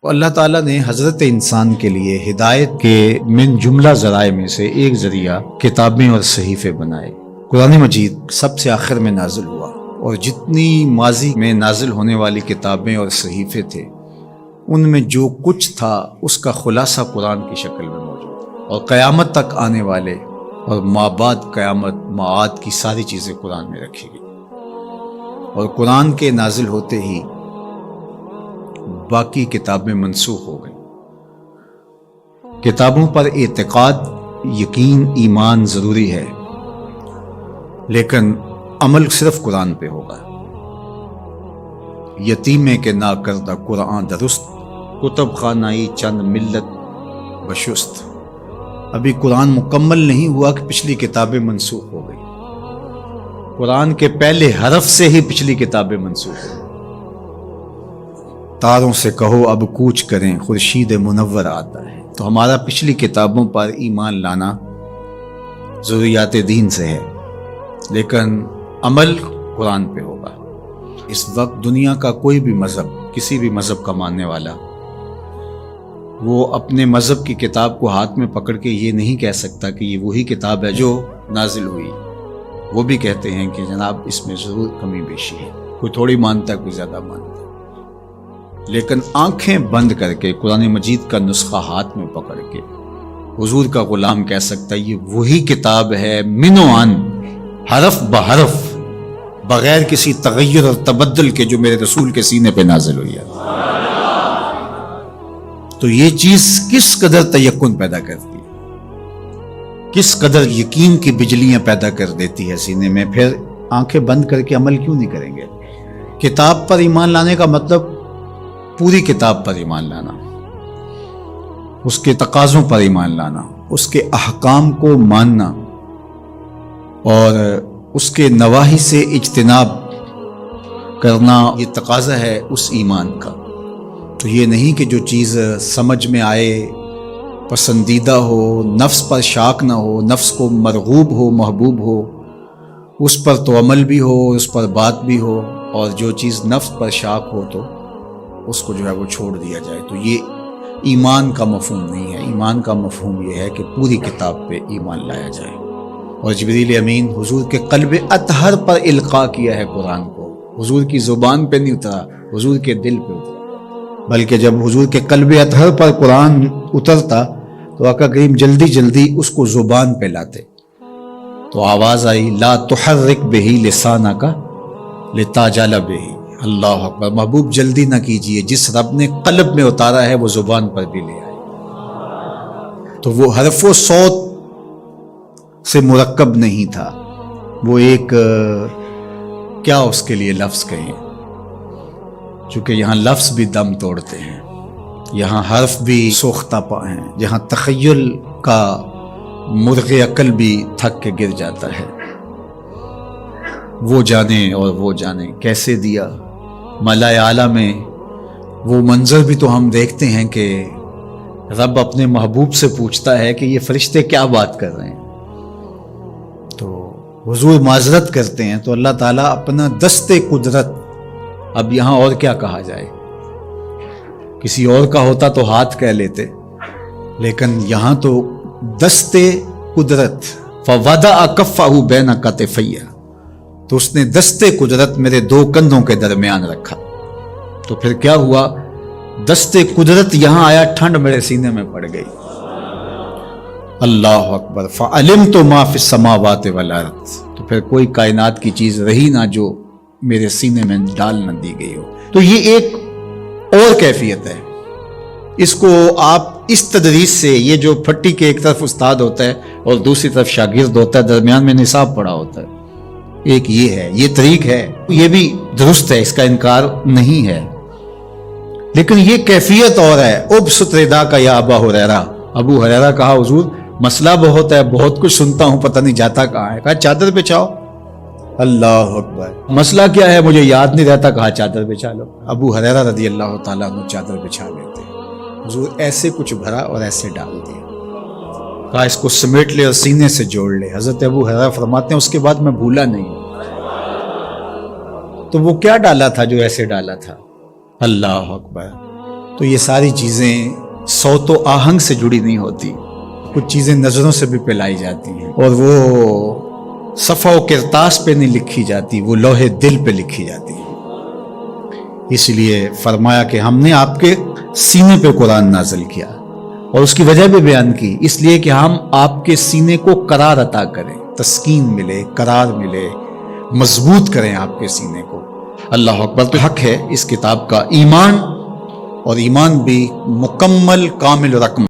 اللہ تعالیٰ نے حضرت انسان کے لیے ہدایت کے من جملہ ذرائع میں سے ایک ذریعہ کتابیں اور صحیفے بنائے۔ قرآن مجید سب سے آخر میں نازل ہوا، اور جتنی ماضی میں نازل ہونے والی کتابیں اور صحیفے تھے ان میں جو کچھ تھا اس کا خلاصہ قرآن کی شکل میں موجود، اور قیامت تک آنے والے اور مابعد قیامت معاد کی ساری چیزیں قرآن میں رکھی گئی۔ اور قرآن کے نازل ہوتے ہی باقی کتابیں منسوخ ہو گئیں۔ کتابوں پر اعتقاد، یقین، ایمان ضروری ہے، لیکن عمل صرف قرآن پہ ہوگا۔ یتیمے کے نا کردہ قرآن درست، کتب خانائی چند ملت بشست۔ ابھی قرآن مکمل نہیں ہوا کہ پچھلی کتابیں منسوخ ہو گئی۔ قرآن کے پہلے حرف سے ہی پچھلی کتابیں منسوخ ہو گئی۔ تاروں سے کہو اب کوچ کریں، خورشید منور آتا ہے۔ تو ہمارا پچھلی کتابوں پر ایمان لانا ضروریات دین سے ہے، لیکن عمل قرآن پہ ہوگا۔ اس وقت دنیا کا کوئی بھی مذہب، کسی بھی مذہب کا ماننے والا، وہ اپنے مذہب کی کتاب کو ہاتھ میں پکڑ کے یہ نہیں کہہ سکتا کہ یہ وہی کتاب ہے جو نازل ہوئی۔ وہ بھی کہتے ہیں کہ جناب اس میں ضرور کمی بیشی ہے، کوئی تھوڑی مانتا ہے، کوئی زیادہ مانتا ہے، لیکن آنکھیں بند کر کے قرآن مجید کا نسخہ ہاتھ میں پکڑ کے حضور کا غلام کہہ سکتا ہے یہ وہی کتاب ہے، من و عن، حرف بحرف، بغیر کسی تغیر اور تبدل کے، جو میرے رسول کے سینے پہ نازل ہوئی ہے۔ تو یہ چیز کس قدر تیقن پیدا کرتی ہے، کس قدر یقین کی بجلیاں پیدا کر دیتی ہے سینے میں۔ پھر آنکھیں بند کر کے عمل کیوں نہیں کریں گے؟ کتاب پر ایمان لانے کا مطلب پوری کتاب پر ایمان لانا، اس کے تقاضوں پر ایمان لانا، اس کے احکام کو ماننا، اور اس کے نواہی سے اجتناب کرنا، یہ تقاضا ہے اس ایمان کا۔ تو یہ نہیں کہ جو چیز سمجھ میں آئے، پسندیدہ ہو، نفس پر شاک نہ ہو، نفس کو مرغوب ہو، محبوب ہو، اس پر تو عمل بھی ہو، اس پر بات بھی ہو، اور جو چیز نفس پر شاک ہو تو اس کو جو ہے وہ چھوڑ دیا جائے۔ تو یہ ایمان کا مفہوم نہیں ہے۔ ایمان کا مفہوم یہ ہے کہ پوری کتاب پہ ایمان لایا جائے۔ اور جبریل امین حضور کے قلب اطہر پر القاء کیا ہے قرآن کو، حضور کی زبان پہ نہیں اترا، حضور کے دل پہ اترا۔ بلکہ جب حضور کے قلب اطہر پر قرآن اترتا تو آقا کریم جلدی جلدی اس کو زبان پہ لاتے، تو آواز آئی لا تحرک بہ لسانک لتعجل بہ۔ اللہ اکبر، محبوب جلدی نہ کیجئے، جس رب نے قلب میں اتارا ہے وہ زبان پر بھی لے آئے۔ تو وہ حرف و صوت سے مرکب نہیں تھا، وہ ایک کیا اس کے لیے لفظ کہیں، چونکہ یہاں لفظ بھی دم توڑتے ہیں، یہاں حرف بھی سوختہ پا ہیں، جہاں تخیل کا مرغ عقل بھی تھک کے گر جاتا ہے۔ وہ جانے اور وہ جانے کیسے دیا ملائے اعلیٰ میں۔ وہ منظر بھی تو ہم دیکھتے ہیں کہ رب اپنے محبوب سے پوچھتا ہے کہ یہ فرشتے کیا بات کر رہے ہیں، تو حضور معذرت کرتے ہیں، تو اللہ تعالیٰ اپنا دست قدرت، اب یہاں اور کیا کہا جائے، کسی اور کا ہوتا تو ہاتھ کہہ لیتے، لیکن یہاں تو دست قدرت، فوضع کفہ بین کتفی، تو اس نے دست قدرت میرے دو کندھوں کے درمیان رکھا۔ تو پھر کیا ہوا، دست قدرت یہاں آیا، ٹھنڈ میرے سینے میں پڑ گئی۔ اللہ اکبر، فعلمت ما فی السماوات والارض، تو پھر کوئی کائنات کی چیز رہی نہ جو میرے سینے میں ڈال نہ دی گئی ہو۔ تو یہ ایک اور کیفیت ہے، اس کو آپ اس تدریس سے، یہ جو پھٹی کے ایک طرف استاد ہوتا ہے اور دوسری طرف شاگرد ہوتا ہے، درمیان میں نصاب پڑا ہوتا ہے، ایک یہ ہے، یہ طریق ہے، یہ بھی درست ہے، اس کا انکار نہیں ہے، لیکن یہ کیفیت اور ہے۔ ابسط ردا کا یا ابا ہریرہ، ابو ہریرہ کہا حضور مسئلہ بہت ہے، بہت کچھ سنتا ہوں، پتہ نہیں جاتا کہاں ہے، کہا چادر بچھاؤ۔ اللہ اکبر، مسئلہ کیا ہے مجھے یاد نہیں رہتا، کہا چادر بچھا لو۔ ابو ہریرہ رضی اللہ تعالیٰ عنہ چادر بچھا لیتے، حضور ایسے کچھ بھرا اور ایسے ڈال دیا، کہا اس کو سمیٹ لے اور سینے سے جوڑ لے۔ حضرت ابو ہریرہ فرماتے ہیں اس کے بعد میں بھولا نہیں۔ تو وہ کیا ڈالا تھا جو ایسے ڈالا تھا؟ اللہ اکبر۔ تو یہ ساری چیزیں صوت و آہنگ سے جڑی نہیں ہوتی، کچھ چیزیں نظروں سے بھی پلائی جاتی ہیں، اور وہ صفحہ و کرتاس پہ نہیں لکھی جاتی، وہ لوح دل پہ لکھی جاتی ہیں۔ اس لیے فرمایا کہ ہم نے آپ کے سینے پہ قرآن نازل کیا، اور اس کی وجہ بھی بیان کی، اس لیے کہ ہم آپ کے سینے کو قرار عطا کریں، تسکین ملے، قرار ملے، مضبوط کریں آپ کے سینے کو۔ اللہ اکبر۔ تو حق ہے اس کتاب کا ایمان، اور ایمان بھی مکمل کامل رقم